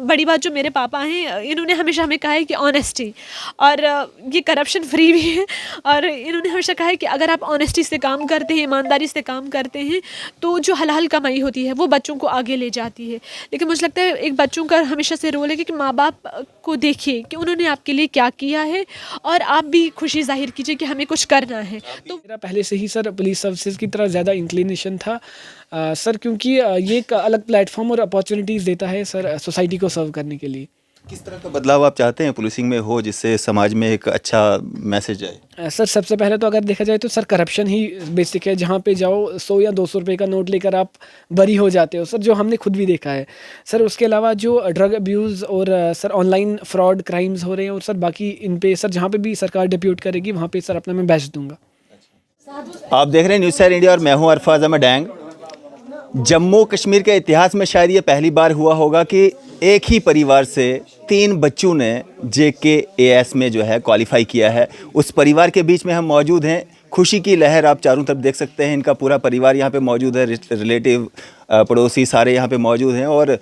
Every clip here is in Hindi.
बड़ी बात जो मेरे पापा हैं, इन्होंने हमेशा हमें कहा है कि ऑनेस्टी और ये करप्शन फ्री भी है। और इन्होंने हमेशा कहा है कि अगर आप ऑनेस्टी से काम करते हैं, ईमानदारी से काम करते हैं, तो जो हलाल कमाई होती है वो बच्चों को आगे ले जाती है। लेकिन मुझे लगता है एक बच्चों का हमेशा से रोल है कि माँ बाप को देखिए कि उन्होंने आपके लिए क्या किया है और आप भी खुशी जाहिर कीजिए कि हमें कुछ करना है। तो मेरा पहले से ही सर पुलिस सर्विसेज की तरफ ज़्यादा इंक्लिनेशन था सर, क्योंकि ये एक अलग प्लेटफॉर्म और अपॉर्चुनिटीज़ देता है सर सोसाइटी को सर्व करने के लिए। किस तरह का बदलाव आप चाहते हैं पुलिसिंग में हो जिससे समाज में एक अच्छा मैसेज आए? सर सबसे पहले तो अगर देखा जाए तो सर करप्शन ही बेसिक है। जहाँ पे जाओ 100 या 200 रुपये का नोट लेकर आप बरी हो जाते हो सर, जो हमने खुद भी देखा है सर। उसके अलावा जो ड्रग अब्यूज़ और सर ऑनलाइन फ्रॉड क्राइम्स हो रहे हैं, और सर बाकी इन पे सर जहाँ पे भी सरकार डिप्यूट करेगी वहाँ पे सर अपना मैं बेस्ट दूंगा। आप देख रहे हैं न्यूज़ 7 इंडिया और मैं हूं अरफाज अहमद डैंग। जम्मू कश्मीर के इतिहास में शायद ये पहली बार हुआ होगा कि एक ही परिवार से 3 बच्चों ने JKAS में जो है क्वालिफाई किया है। उस परिवार के बीच में हम मौजूद हैं। खुशी की लहर आप चारों तरफ देख सकते हैं। इनका पूरा परिवार यहाँ पे मौजूद है, रिलेटिव पड़ोसी सारे यहाँ पे मौजूद हैं। और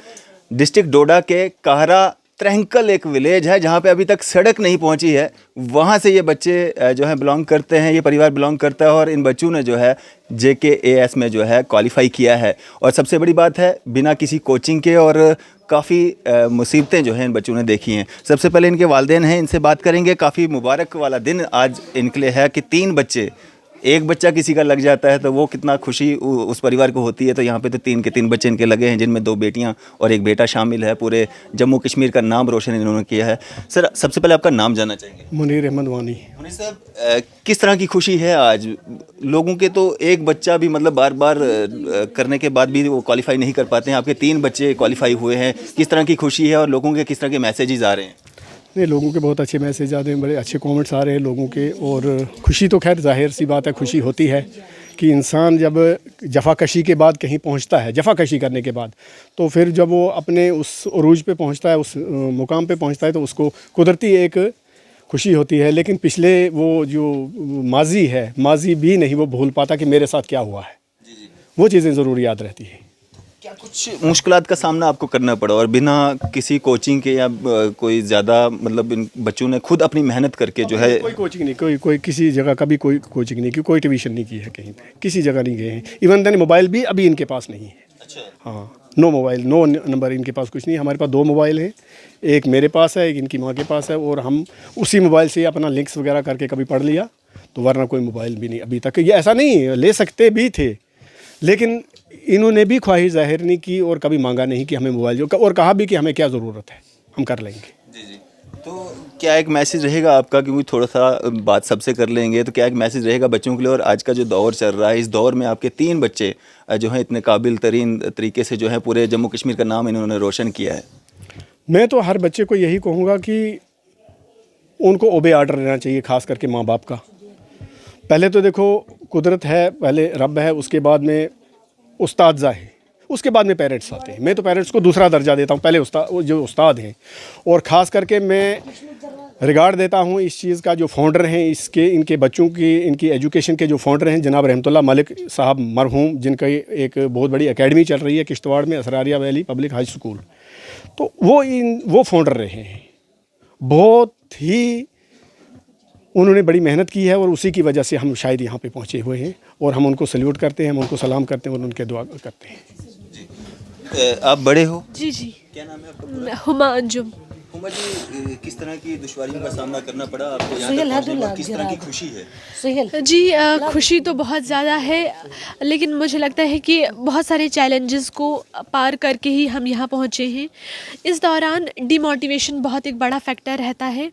डिस्ट्रिक्ट डोडा के काहरा त्रहंकल एक विलेज है जहाँ पे अभी तक सड़क नहीं पहुँची है, वहाँ से ये बच्चे जो हैं बिलोंग करते हैं, ये परिवार बिलोंग करता है। और इन बच्चों ने जो है JKAS में जो है क्वालिफाई किया है। और सबसे बड़ी बात है बिना किसी कोचिंग के, और काफ़ी मुसीबतें जो हैं इन बच्चों ने देखी हैं। सबसे पहले इनके वालिदैन हैं, इनसे बात करेंगे। काफ़ी मुबारक वाला दिन आज इनके लिए है कि 3 बच्चे, एक बच्चा किसी का लग जाता है तो वो कितना खुशी उस परिवार को होती है। तो यहाँ पे तो 3 के 3 बच्चे इनके लगे हैं, जिनमें 2 बेटियाँ और 1 बेटा शामिल है। पूरे जम्मू कश्मीर का नाम रोशन इन्होंने किया है। सर सबसे पहले आपका नाम जानना चाहेंगे? मुनीर अहमद वानी। मुनीर साहब, किस तरह की खुशी है आज? लोगों के तो एक बच्चा भी मतलब बार बार करने के बाद भी वो क्वालिफाई नहीं कर पाते हैं, आपके 3 बच्चे क्वालिफाई हुए हैं। किस तरह की खुशी है और लोगों के किस तरह के मैसेजेस आ रहे हैं? नहीं, लोगों के बहुत अच्छे मैसेज आते हैं, बड़े अच्छे कमेंट्स आ रहे हैं लोगों के। और खुशी तो खैर जाहिर सी बात है, खुशी होती है कि इंसान जब जफाकशी के बाद कहीं पहुंचता है, जफाकशी करने के बाद, तो फिर जब वो अपने उस उरूज पे पहुंचता है, उस मुकाम पे पहुंचता है, तो उसको कुदरती एक खुशी होती है। लेकिन पिछले वो जो माजी है, माजी भी नहीं वो भूल पाता कि मेरे साथ क्या हुआ है। वो चीज़ें ज़रूर याद रहती हैं। क्या कुछ मुश्किलात का सामना आपको करना पड़ा और बिना किसी कोचिंग के या कोई ज़्यादा मतलब इन बच्चों ने खुद अपनी मेहनत करके जो है? कोई कोचिंग नहीं, कोई किसी जगह का भी कोई कोचिंग नहीं की, कोई ट्यूशन नहीं की है कहीं पे, किसी जगह नहीं गए हैं। इवन देन मोबाइल भी अभी इनके पास नहीं है। अच्छा। हाँ, नो मोबाइल, नो नंबर, इनके पास कुछ नहीं। हमारे पास 2 मोबाइल हैं, एक मेरे पास है, एक इनकी माँ के पास है। और हम उसी मोबाइल से अपना लिंक्स वगैरह करके कभी पढ़ लिया, तो वरना कोई मोबाइल भी नहीं अभी तक। ये ऐसा नहीं, ले सकते भी थे, लेकिन इन्होंने भी ख्वाहिश जाहिर नहीं की और कभी मांगा नहीं कि हमें मोबाइल जो, और कहा भी कि हमें क्या ज़रूरत है, हम कर लेंगे। जी जी। तो क्या एक मैसेज रहेगा आपका, क्योंकि थोड़ा सा बात सबसे कर लेंगे, तो क्या एक मैसेज रहेगा बच्चों के लिए? और आज का जो दौर चल रहा है, इस दौर में आपके 3 बच्चे जो हैं इतने काबिल तरीन तरीके से जो है पूरे जम्मू कश्मीर का नाम इन्होंने रोशन किया है। मैं तो हर बच्चे को यही कहूँगा कि उनको ओबे आर्डर लेना चाहिए, ख़ास करके माँ बाप का। पहले तो देखो कुदरत है, पहले रब है, उसके बाद में उस्ताद है, उसके बाद में पेरेंट्स आते हैं। मैं तो पेरेंट्स को दूसरा दर्जा देता हूँ, पहले जो उस्ताद हैं। और ख़ास करके मैं रिगार्ड देता हूँ इस चीज़ का, जो फाउंडर हैं इसके, इनके बच्चों की, इनकी एजुकेशन के जो फाउंडर हैं जनाब रहमतुल्लाह मलिक साहब मरहूम, जिनका एक बहुत बड़ी एकेडमी चल रही है किश्तवाड़ में, असरारिया वैली पब्लिक हाई स्कूल। तो वो फाउंडर रहे हैं। बहुत ही उन्होंने बड़ी मेहनत की है और उसी की वजह से हम शायद यहाँ पे पहुँचे हुए हैं। और हम उनको सल्यूट करते हैं, हम उनको सलाम करते हैं और उनके दुआ करते हैं। आप बड़े हो? जी जी। क्या नाम है आपका? हुमा अंजुम। मम्मा जी किस तरह की दुश्वारियों का सामना करना पड़ा आपको यहाँ सुहेल तक पहुँचने में, हदुल्ला और किस तरह की गिरा। खुशी है? सुहेल जी खुशी तो बहुत ज़्यादा है, लेकिन मुझे लगता है कि बहुत सारे चैलेंजेस को पार करके ही हम यहाँ पहुँचे हैं। इस दौरान डिमोटिवेशन बहुत एक बड़ा फैक्टर रहता है,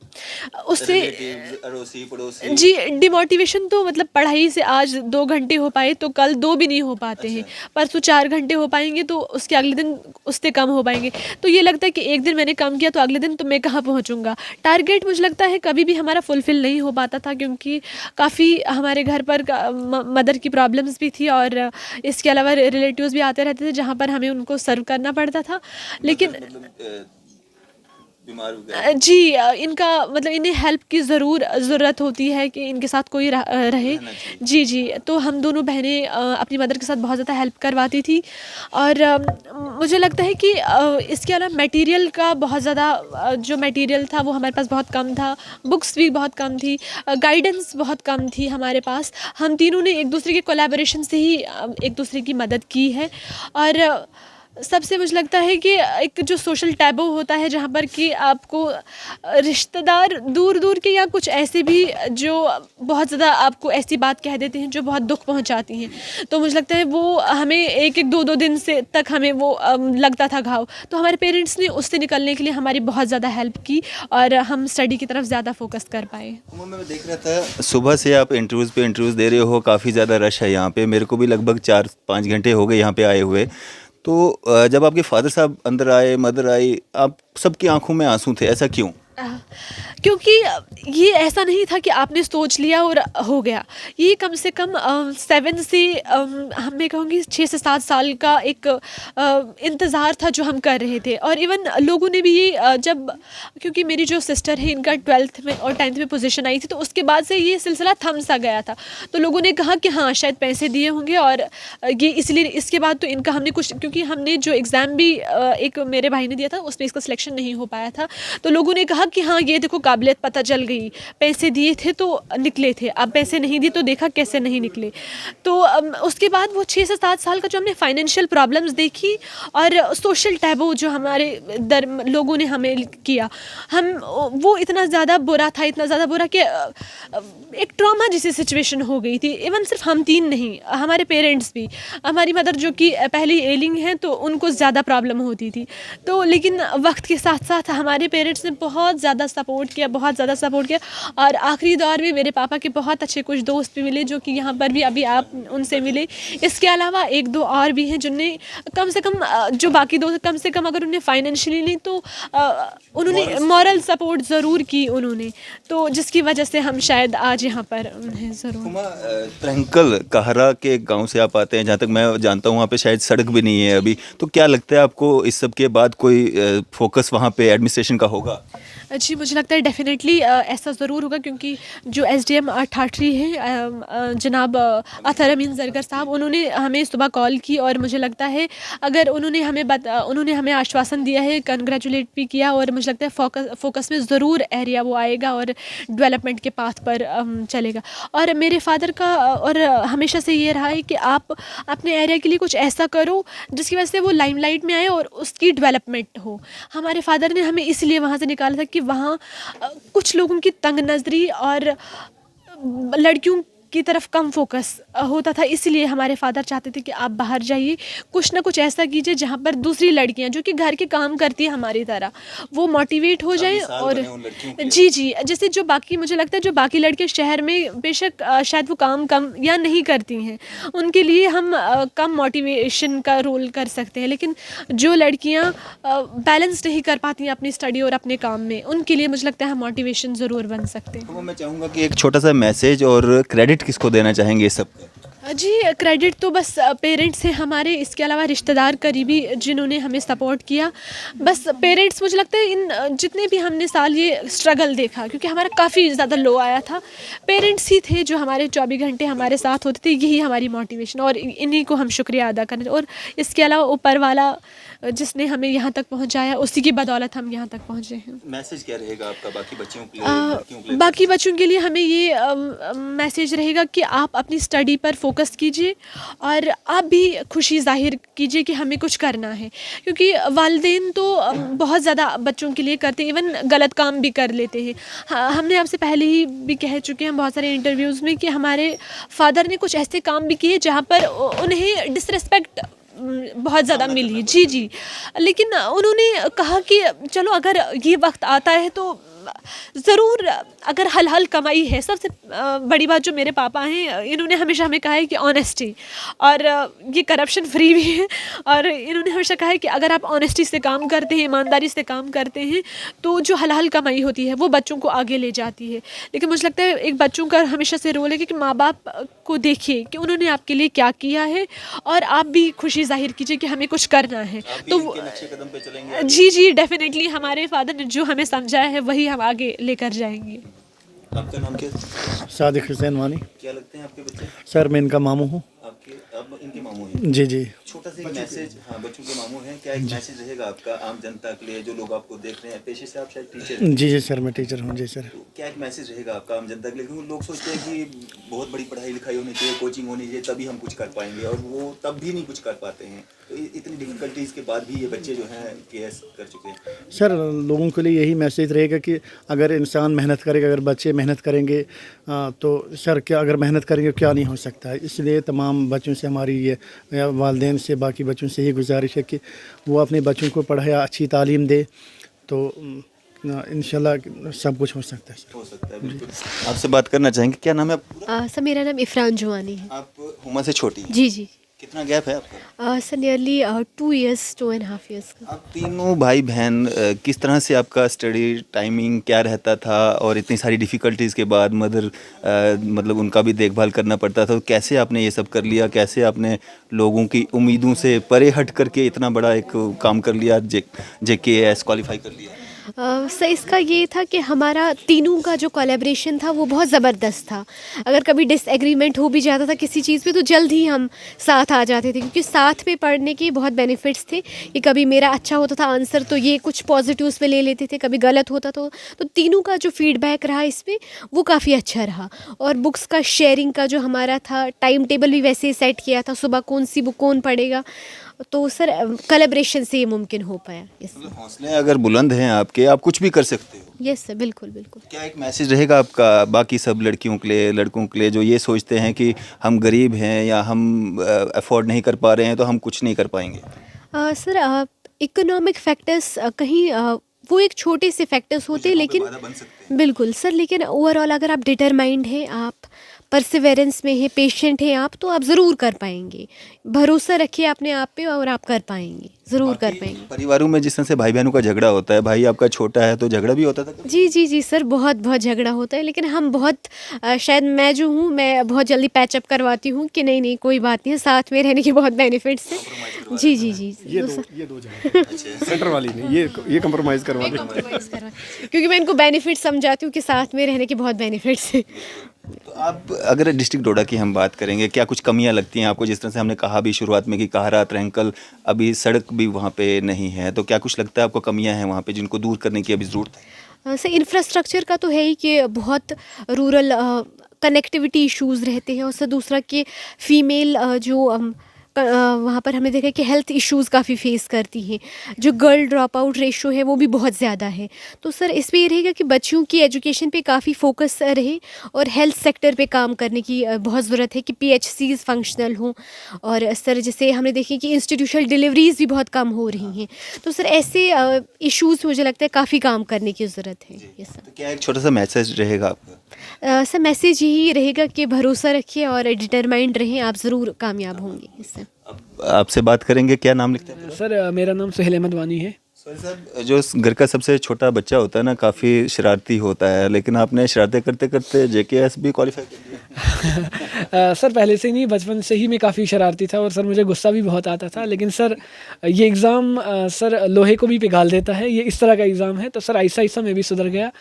उससे रिलेटिव्स, अड़ोसी पड़ोसी? जी डिमोटिवेशन तो मतलब पढ़ाई से आज 2 घंटे हो पाए तो कल 2 भी नहीं हो पाते हैं, परसों 4 घंटे हो पाएंगे तो उसके अगले दिन उससे कम हो पाएंगे। तो ये लगता है कि एक दिन मैंने कम किया तो अगले दिन तो मैं कहाँ पहुँचूँगा। टारगेट मुझे लगता है कभी भी हमारा फुलफ़िल नहीं हो पाता था, क्योंकि काफ़ी हमारे घर पर मदर की प्रॉब्लम्स भी थी और इसके अलावा रिलेटिव्स भी आते रहते थे जहाँ पर हमें उनको सर्व करना पड़ता था। लेकिन बीमार हो गए? जी इनका मतलब इन्हें हेल्प की ज़रूरत होती है कि इनके साथ कोई रहे। जी जी, तो हम दोनों बहनें अपनी मदर के साथ बहुत ज़्यादा हेल्प करवाती थी। और मुझे लगता है कि इसके अलावा मटेरियल का बहुत ज़्यादा जो मटेरियल था वो हमारे पास बहुत कम था, बुक्स भी बहुत कम थी, गाइडेंस बहुत कम थी हमारे पास। हम तीनों ने एक दूसरे के कोलैबोरेशन से ही एक दूसरे की मदद की है। और सबसे मुझे लगता है कि एक जो सोशल टैबू होता है जहाँ पर कि आपको रिश्तेदार दूर दूर के या कुछ ऐसे भी जो बहुत ज़्यादा आपको ऐसी बात कह देते हैं जो बहुत दुख पहुँचाती हैं, तो मुझे लगता है वो हमें एक दो दो दिन से तक हमें वो लगता था घाव। तो हमारे पेरेंट्स ने उससे निकलने के लिए हमारी बहुत ज़्यादा हेल्प की और हम स्टडी की तरफ ज़्यादा फोकस कर पाए। मैं देख रहा था सुबह से आप इंटरव्यूज़ पे इंटरव्यूज़ दे रहे हो, काफ़ी ज़्यादा रश है यहाँ पे। मेरे को भी लगभग 4-5 घंटे हो गए यहाँ पे आए हुए। तो जब आपके फादर साहब अंदर आए, मदर आई, आप सबकी आंखों में आंसू थे, ऐसा क्यों? क्योंकि ये ऐसा नहीं था कि आपने सोच लिया और हो गया। ये कम से कम 7 से मैं कहूँगी 6 से 7 साल का एक इंतज़ार था जो हम कर रहे थे। और इवन लोगों ने भी ये जब क्योंकि मेरी जो सिस्टर है इनका 12th में और 10th में पोजीशन आई थी, तो उसके बाद से ये सिलसिला थम सा गया था। तो लोगों ने कहा कि हाँ शायद पैसे दिए होंगे और ये इसलिए इसके बाद तो इनका हमने कुछ, क्योंकि हमने जो एग्ज़ाम भी एक मेरे भाई ने दिया था उसमें इसका सिलेक्शन नहीं हो पाया था। तो लोगों ने कहा कि हाँ ये देखो काबिलियत पता चल गई, पैसे दिए थे तो निकले थे, अब पैसे नहीं दिए तो देखा कैसे नहीं निकले। तो उसके बाद वो 6 से 7 साल का जो हमने फाइनेंशियल प्रॉब्लम्स देखी और सोशल टैबू जो हमारे लोगों ने हमें किया, हम वो इतना ज़्यादा बुरा था, इतना ज़्यादा बुरा कि एक ट्रॉमा जैसी सिचुएशन हो गई थी। इवन सिर्फ हम 3 नहीं, हमारे पेरेंट्स भी, हमारी मदर जो कि पहली एलिंग हैं तो उनको ज़्यादा प्रॉब्लम होती थी। तो लेकिन वक्त के साथ साथ हमारे पेरेंट्स ने बहुत ज़्यादा सपोर्ट किया, बहुत ज़्यादा सपोर्ट किया। और आखिरी दौर में मेरे पापा के बहुत अच्छे कुछ दोस्त भी मिले जो कि यहाँ पर भी अभी आप उनसे मिले। इसके अलावा 1-2 और भी हैं जिनने कम से कम जो बाकी दोस्त कम से कम अगर उन्हें फाइनेंशियली नहीं तो उन्होंने मॉरल सपोर्ट ज़रूर की उन्होंने, तो जिसकी वजह से हम शायद आज यहाँ पर हैं ज़रूर। प्रंकल कहरा के गांव से आप आते हैं, जहाँ तक मैं जानता हूँ वहाँ पे शायद सड़क भी नहीं है अभी। तो क्या लगता है आपको इस सब के बाद कोई फोकस वहाँ पे एडमिनिस्ट्रेशन का होगा? जी मुझे लगता है डेफिनेटली ऐसा ज़रूर होगा, क्योंकि जो SDM ठाठरी हैं जनाब अतहर अमीन ज़रगर साहब, उन्होंने हमें सुबह कॉल की और मुझे लगता है अगर उन्होंने हमें आश्वासन दिया है, कंग्रेचुलेट भी किया, और मुझे लगता है फोकस में ज़रूर एरिया वो आएगा और डेवलपमेंट के पाथ पर चलेगा। और मेरे फादर का और हमेशा से ये रहा है कि आप अपने एरिया के लिए कुछ ऐसा करो जिसकी वजह से वो लाइमलाइट में आए और उसकी डेवलपमेंट हो। हमारे फादर ने हमें इसलिए वहाँ से निकाला था कि वहाँ कुछ लोगों की तंग नज़री और लड़कियों की तरफ कम फोकस होता था, इसलिए हमारे फादर चाहते थे कि आप बाहर जाइए, कुछ ना कुछ ऐसा कीजिए जहाँ पर दूसरी लड़कियाँ जो कि घर के काम करती हैं हमारी तरह, वो मोटिवेट हो जाएं। और जी जी, जैसे जो बाकी मुझे लगता है जो बाकी लड़के शहर में बेशक शायद वो काम कम या नहीं करती हैं, उनके लिए हम कम मोटिवेशन का रोल कर सकते हैं, लेकिन जो लड़कियाँ बैलेंस नहीं कर पाती हैं अपनी स्टडी और अपने काम में, उनके लिए मुझे लगता है हम मोटिवेशन ज़रूर बन सकते हैं। तो मैं चाहूँगा कि एक छोटा सा मैसेज और क्रेडिट किसको देना चाहेंगे इस सब का? जी क्रेडिट तो बस पेरेंट्स हैं हमारे, इसके अलावा रिश्तेदार करीबी जिन्होंने हमें सपोर्ट किया। बस पेरेंट्स मुझे लगता है इन जितने भी हमने साल ये स्ट्रगल देखा, क्योंकि हमारा काफ़ी ज़्यादा लो आया था, पेरेंट्स ही थे जो हमारे 24 घंटे हमारे साथ होते थे, यही हमारी मोटिवेशन, और इन्हीं को हम शुक्रिया अदा करें। और इसके अलावा ऊपर वाला जिसने हमें यहाँ तक पहुँचाया, उसी की बदौलत हम यहाँ तक पहुँचे हैं। मैसेज क्या रहेगा आपका बाकी बच्चों के लिए, बाकी बच्चों के लिए हमें ये मैसेज रहेगा कि आप अपनी स्टडी पर फोकस फोकस कीजिए और आप भी खुशी ज़ाहिर कीजिए कि हमें कुछ करना है, क्योंकि वालिदैन तो बहुत ज़्यादा बच्चों के लिए करते हैं, इवन गलत काम भी कर लेते हैं। हमने आपसे पहले ही भी कह चुके हैं बहुत सारे इंटरव्यूज़ में कि हमारे फादर ने कुछ ऐसे काम भी किए जहाँ पर उन्हें डिसरिस्पेक्ट बहुत ज़्यादा मिली। जी जी, लेकिन उन्होंने कहा कि चलो अगर ये वक्त आता है तो ज़रूर, अगर हलाल कमाई है, सबसे बड़ी बात जो मेरे पापा हैं, इन्होंने हमेशा हमें कहा है कि ऑनेस्टी, और ये करप्शन फ्री भी है, और इन्होंने हमेशा कहा है कि अगर आप ऑनेस्टी से काम करते हैं, ईमानदारी से काम करते हैं, तो जो हलाल कमाई होती है वो बच्चों को आगे ले जाती है। लेकिन मुझे लगता है एक बच्चों का हमेशा से रोल है कि माँ बाप को देखिए कि उन्होंने आपके लिए क्या किया है, और आप भी खुशी जाहिर कीजिए कि हमें कुछ करना है। तो कदम पे चलेंगे। जी जी, डेफिनेटली हमारे फादर ने जो हमें समझाया है वही हम आगे लेकर जाएंगे। आपका नाम क्या है? सादिक हुसैन वानी। क्या लगते हैं आपके बच्चे? सर मैं इनका मामू हूँ। आपके अब इनके मामू हैं? जी जी। छोटा सा एक मैसेज, हाँ बच्चों के मामू हैं, क्या एक मैसेज रहेगा आपका आम जनता के लिए, जो लोग आपको देख रहे हैं, पेशे से आप शायद टीचर हैं, जी जी सर मैं टीचर हूँ। जी सर। तो क्या एक मैसेज रहेगा आपका आम जनता के लिए? क्योंकि लोग सोचते हैं कि बहुत बड़ी पढ़ाई लिखाई होनी चाहिए, कोचिंग होनी चाहिए, तभी हम कुछ कर पाएंगे, और वो तब भी नहीं कुछ कर पाते हैं। तो इतनी डिफिकल्टीज के बाद भी ये बच्चे जो हैं केएस कर चुके हैं। सर लोगों के लिए यही मैसेज रहेगा कि अगर इंसान मेहनत करेगा, अगर बच्चे मेहनत करेंगे तो सर क्या, अगर मेहनत करेंगे क्या नहीं हो सकता है। इसलिए तमाम बच्चों से हमारी ये, या वालिदैन से, बाकी बच्चों से ये गुजारिश है कि वो अपने बच्चों को पढ़ाया, अच्छी तालीम दे, तो इंशाल्लाह सब कुछ हो सकता है। हो सकता है, बिल्कुल। आपसे बात करना चाहेंगे, क्या नाम है आपका? सर मेरा नाम इफ़रान जुआनी है। आप हुमा से छोटी हैं? जी जी। कितना गैप है आपका? सर नियरली 2 years 2.5 years का। आप तीनों भाई बहन, किस तरह से आपका स्टडी टाइमिंग क्या रहता था, और इतनी सारी डिफ़िकल्टीज़ के बाद मदर मतलब उनका भी देखभाल करना पड़ता था, तो कैसे आपने ये सब कर लिया? कैसे आपने लोगों की उम्मीदों से परे हट करके इतना बड़ा एक काम कर लिया, JKS क्वालिफाई कर लिया? सर इसका ये था कि हमारा तीनों का जो कोलैबोरेशन था वो बहुत ज़बरदस्त था। अगर कभी डिसएग्रीमेंट हो भी जाता था किसी चीज़ पे तो जल्द ही हम साथ आ जाते थे, क्योंकि साथ में पढ़ने के बहुत बेनिफिट्स थे कि कभी मेरा अच्छा होता था आंसर तो ये कुछ पॉजिटिव्स पे ले लेते थे, कभी गलत होता तो तीनों का जो फीडबैक रहा इसमें वो काफ़ी अच्छा रहा। और बुक्स का शेयरिंग का जो हमारा था, टाइम टेबल भी वैसे ही सेट किया था, सुबह कौन सी बुक कौन पढ़ेगा, तो सर कोलैबोरेशन से ये मुमकिन हो पाया। यस हौसले अगर बुलंद हैं आपके, आप कुछ भी कर सकते हो। यस सर, बिल्कुल बिल्कुल। क्या एक मैसेज रहेगा आपका बाकी सब लड़कियों के लिए, लड़कों के लिए, जो ये सोचते हैं कि हम गरीब हैं या हम अफोर्ड नहीं कर पा रहे हैं तो हम कुछ नहीं कर पाएंगे? सर इकोनॉमिक फैक्टर्स कहीं वो एक छोटे से फैक्टर्स होते हैं, लेकिन बाधा बन सकते हैं। बिल्कुल सर, लेकिन ओवरऑल अगर आप डिटरमाइंड हैं, आप परसिवेरेंस में हैं, पेशेंट हैं आप, तो आप ज़रूर कर पाएंगे। भरोसा रखिए अपने आप पे और आप कर पाएंगे, ज़रूर कर पाएंगे। परिवारों में जिस तरह से भाई बहनों का झगड़ा होता है, भाई आपका छोटा है तो झगड़ा भी होता था कभी? जी जी जी सर, बहुत बहुत झगड़ा होता है, लेकिन हम बहुत शायद मैं जो हूँ, मैं बहुत जल्दी पैचअप करवाती हूँ कि नहीं नहीं कोई बात नहीं है, साथ में रहने के बहुत बेनिफिट्स हैं। जी जी जी। ये दो जगह सेंटर वाली नहीं, ये कंप्रोमाइज़ करवा दे। क्योंकि मैं इनको बेनिफिट समझाती हूँ कि साथ में रहने के बहुत बेनिफिट्स हैं। तो आप, अगर डिस्ट्रिक्ट डोडा की हम बात करेंगे, क्या कुछ कमियां लगती हैं आपको? जिस तरह से हमने कहा भी शुरुआत में कि कहारात, रैंकल, अभी सड़क भी वहाँ पे नहीं है, तो क्या कुछ लगता है आपको कमियां हैं वहाँ पे जिनको दूर करने की अभी ज़रूरत है? सर इंफ्रास्ट्रक्चर का तो है ही कि बहुत रूरल कनेक्टिविटी इश्यूज़ रहते हैं, और सर दूसरा कि फ़ीमेल जो वहाँ पर हमने देखा कि हेल्थ इश्यूज़ काफ़ी फेस करती हैं, जो गर्ल ड्रॉप आउट रेशो है वो भी बहुत ज़्यादा है। तो सर इस पर ये रहेगा कि बच्चों की एजुकेशन पे काफ़ी फोकस रहे, और हेल्थ सेक्टर पे काम करने की बहुत ज़रूरत है कि PHCs फंक्शनल हों, और सर जैसे हमने देखे कि इंस्टीट्यूशनल डिलीवरीज़ भी बहुत कम हो रही हैं। तो सर ऐसे इश्यूज़ मुझे लगता है काफ़ी काम करने की ज़रूरत है। Yes sir. तो क्या एक छोटा सा मैसेज रहेगा आपका? सर मैसेज यही रहेगा कि भरोसा रखिए और डिटरमाइंड रहें, आप ज़रूर कामयाब होंगे। इससे अब आपसे बात करेंगे, क्या नाम लिखते हैं? सर मेरा नाम सुहेल अहमद वानी है। सॉरी साहब, जो घर का सबसे छोटा बच्चा होता है ना, काफ़ी शरारती होता है, लेकिन आपने शरारतें करते करते JKS भी क्वालिफाई कर लिया। सर पहले से ही नहीं, बचपन से ही मैं काफ़ी शरारती था, और सर मुझे गुस्सा भी बहुत आता था, लेकिन सर ये एग्ज़ाम सर लोहे को भी पिघाल देता है, ये इस तरह का एग्ज़ाम है। तो सर आहिस्ता आहिस्ता मैं भी सुधर गया।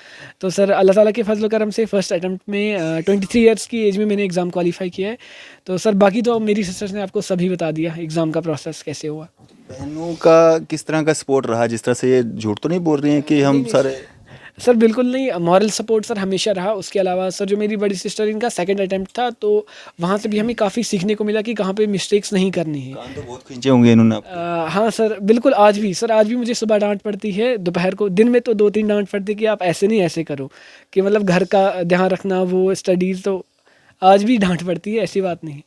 तो सर अल्लाह ताला के फजल करम से फर्स्ट अटैम्प्ट में 23 ईयर्स की एज में मैंने एग्ज़ाम क्वालिफाई किया है। तो सर बाकी तो मेरी सिस्टर्स ने आपको सभी बता दिया एग्ज़ाम का प्रोसेस कैसे हुआ। बहनों का किस तरह का सपोर्ट रहा? जिस तरह से ये झूठ तो नहीं बोल रही हैं कि हम सारे सर बिल्कुल नहीं, मॉरल सपोर्ट सर हमेशा रहा। उसके अलावा सर जो मेरी बड़ी सिस्टर, इनका सेकंड अटेम्प्ट था, तो वहाँ से भी हमें काफ़ी सीखने को मिला कि कहाँ पे मिस्टेक्स नहीं करनी है। कान तो बहुत खींचे होंगे इन्होंने आपको। हाँ सर बिल्कुल, आज भी सर, आज भी मुझे सुबह डांट पड़ती है, दोपहर को, दिन में तो 2-3 डांट पड़ती है कि आप ऐसे नहीं, ऐसे करो, कि मतलब घर का ध्यान रखना, वो स्टडीज़, तो आज भी डांट पड़ती है, ऐसी बात नहीं।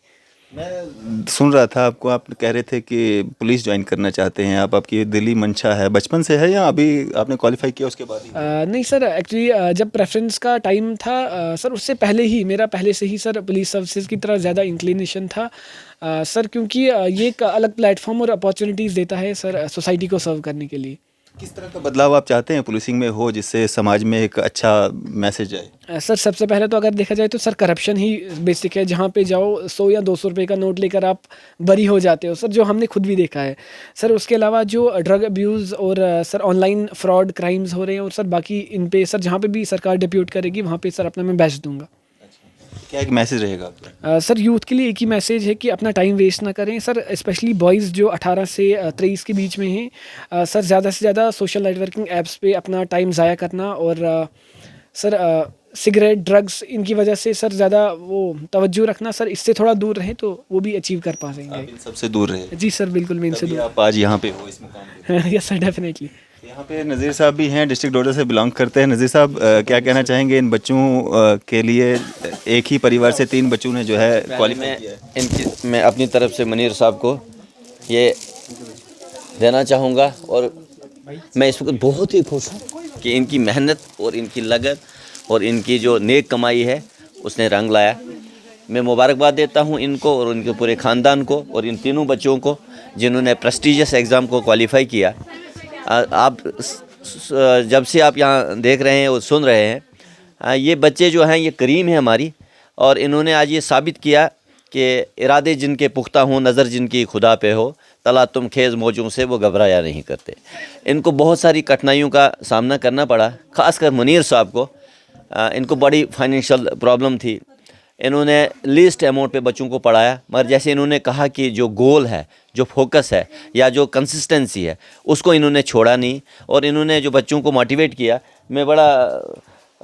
मैं सुन रहा था आपको, आप कह रहे थे कि पुलिस ज्वाइन करना चाहते हैं आप, आपकी दिली मंशा है, बचपन से है या अभी आपने क्वालिफाई किया उसके बाद ही? नहीं सर, एक्चुअली जब प्रेफरेंस का टाइम था सर, उससे पहले ही मेरा पहले से ही सर पुलिस सर्विसेज की तरफ ज़्यादा इंक्लिनेशन था सर, क्योंकि ये एक अलग प्लेटफॉर्म और अपॉर्चुनिटीज़ देता है सर सोसाइटी को सर्व करने के लिए। किस तरह का बदलाव आप चाहते हैं पुलिसिंग में हो जिससे समाज में एक अच्छा मैसेज आए? सर सबसे पहले तो अगर देखा जाए तो सर करप्शन ही बेसिक है। जहाँ पे जाओ 100 या 200 रुपये का नोट लेकर आप बरी हो जाते हो सर, जो हमने खुद भी देखा है सर। उसके अलावा जो ड्रग अब्यूज़ और सर ऑनलाइन फ्रॉड क्राइम्स हो रहे हैं, और सर बाकी इन पे सर जहाँ पे भी सरकार डिप्यूट करेगी वहाँ पे सर अपना मैं बेस्ट दूंगा। क्या एक मैसेज रहेगा आपका? सर यूथ के लिए एक ही मैसेज है कि अपना टाइम वेस्ट ना करें सर, स्पेशली बॉयज़ जो 18 से 23 के बीच में हैं सर, ज़्यादा से ज़्यादा सोशल नेटवर्किंग ऐप्स पे अपना टाइम ज़ाया करना, और सर सिगरेट, ड्रग्स, इनकी वजह से सर ज़्यादा वो तवज्जो रखना सर, इससे थोड़ा दूर रहें तो वो भी अचीव कर आप पाएंगे। इन सबसे दूर रहे, जी सर बिल्कुल, मैं इनसे तभी दूर। आप आज यहाँ पे हो इस मुकाम पे। Yes sir, definitely. यहाँ पे नज़ीर साहब भी हैं, डिस्ट्रिक्ट डोडा से बिलोंग करते हैं। नज़ीर साहब क्या कहना चाहेंगे इन बच्चों के लिए? एक ही परिवार से 3 बच्चों ने जो है क्वालिफाई किया है। मैं अपनी तरफ से मुनीर साहब को ये देना चाहूँगा, और मैं इस वक्त बहुत ही खुश हूँ कि इनकी मेहनत और इनकी लगन और इनकी जो नेक कमाई है उसने रंग लाया। मैं मुबारकबाद देता हूँ इनको और उनके पूरे ख़ानदान को और इन तीनों बच्चों को जिन्होंने प्रेस्टिजियस एग्ज़ाम को क्वालिफ़ाई किया। आप जब से आप यहाँ देख रहे हैं और सुन रहे हैं, ये बच्चे जो हैं ये करीम हैं हमारी, और इन्होंने आज ये साबित किया कि इरादे जिनके पुख्ता हों, नज़र जिनकी खुदा पे हो, तला तुम खेज़ मौजों से वो घबराया नहीं करते। इनको बहुत सारी कठिनाइयों का सामना करना पड़ा, ख़ासकर मुनीर साहब को। इनको बड़ी फाइनेंशियल प्रॉब्लम थी, इन्होंने लीस्ट अमाउंट पे बच्चों को पढ़ाया, मगर जैसे इन्होंने कहा कि जो गोल है, जो फोकस है या जो कंसिस्टेंसी है, उसको इन्होंने छोड़ा नहीं, और इन्होंने जो बच्चों को मोटिवेट किया। मैं बड़ा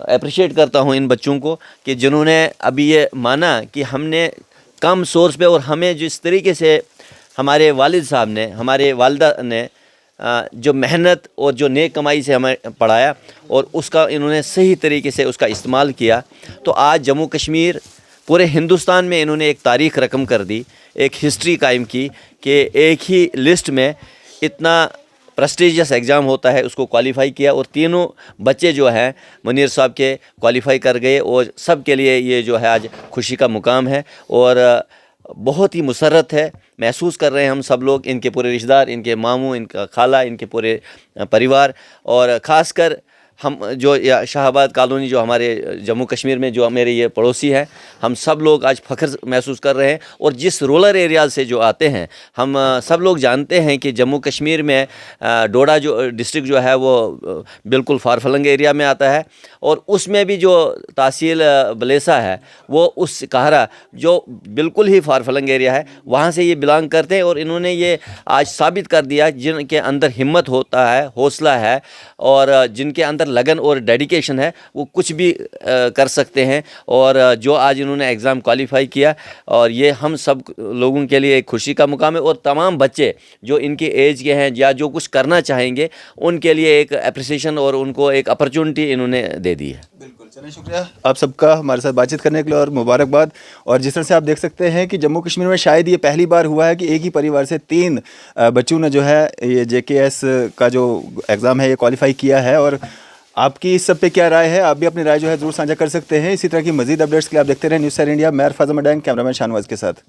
अप्रिशिएट करता हूँ इन बच्चों को कि जिन्होंने अभी ये माना कि हमने कम सोर्स पे, और हमें जिस तरीके से हमारे वालिद साहब ने, हमारे वालिदा ने जो मेहनत और जो नेक कमाई से हमें पढ़ाया, और उसका इन्होंने सही तरीके से उसका इस्तेमाल किया, तो आज जम्मू कश्मीर, पूरे हिंदुस्तान में इन्होंने एक तारीख़ रकम कर दी, एक हिस्ट्री कायम की कि एक ही लिस्ट में इतना प्रेस्टिजियस एग्ज़ाम होता है, उसको क्वालिफ़ाई किया, और तीनों बच्चे जो हैं मुनीर साहब के क्वालिफ़ाई कर गए, और सब के लिए ये जो है आज खुशी का मुकाम है, और बहुत ही मुसर्रत है महसूस कर रहे हैं हम सब लोग, इनके पूरे रिश्तेदार, इनके मामू, इनका खाला, इनके पूरे परिवार, और ख़ासकर हम जो शाहाबाद कॉलोनी जो हमारे जम्मू कश्मीर में जो मेरे ये पड़ोसी हैं, हम सब लोग आज फ़ख्र महसूस कर रहे हैं। और जिस रूरल एरिया से जो आते हैं, हम सब लोग जानते हैं कि जम्मू कश्मीर में डोडा जो डिस्ट्रिक्ट जो है वो बिल्कुल फारफलंग एरिया में आता है, और उसमें भी जो तहसील बलेसा है वो उस कहरा जो बिल्कुल ही फारफलंग एरिया है, वहाँ से ये बिलोंग करते हैं। और इन्होंने ये आज साबित कर दिया, जिनके अंदर हिम्मत होता है, हौसला है, और जिनके अंदर लगन और डेडिकेशन है, वो कुछ भी कर सकते हैं। और जो आज इन्होंने एग्ज़ाम क्वालिफ़ाई किया, और ये हम सब लोगों के लिए एक खुशी का मुकाम है। और तमाम बच्चे जो इनके एज के हैं या जो कुछ करना चाहेंगे, उनके लिए एक अप्रिसिएशन और उनको एक अपॉर्चुनिटी इन्होंने दे दी है। बिल्कुल, चलिए शुक्रिया आप सबका हमारे साथ बातचीत करने के लिए, और मुबारकबाद। और जिस तरह से आप देख सकते हैं कि जम्मू कश्मीर में शायद ये पहली बार हुआ है कि एक ही परिवार से 3 बच्चों ने जो है ये JKS का जो एग्ज़ाम है ये क्वालिफ़ाई किया है। और आपकी इस सब पे क्या राय है? आप भी अपनी राय जो है ज़रूर साझा कर सकते हैं। इसी तरह की मज़ीद अपडेट्स के लिए आप देखते रहें न्यूज़ सैर इंडिया। मैं अरफाज अहमद, कैमरामैन शाहनवाज के साथ।